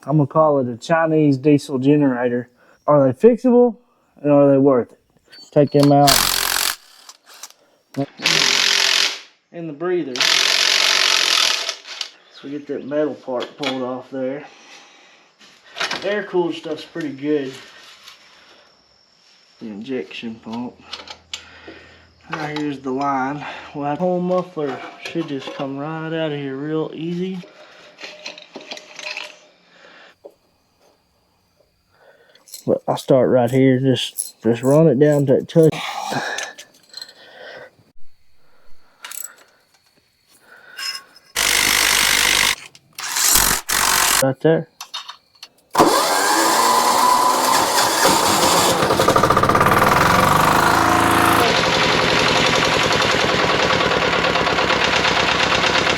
I'm gonna call it a Chinese diesel generator. Are they fixable and are they worth it? Take them out. And the breather. So we get that metal part pulled off there. Air cooled stuff's pretty good. The injection pump. Right, here's the line. Well, that whole muffler should just come right out of here real easy. But I'll start right here. Just run it down to touch. Right there.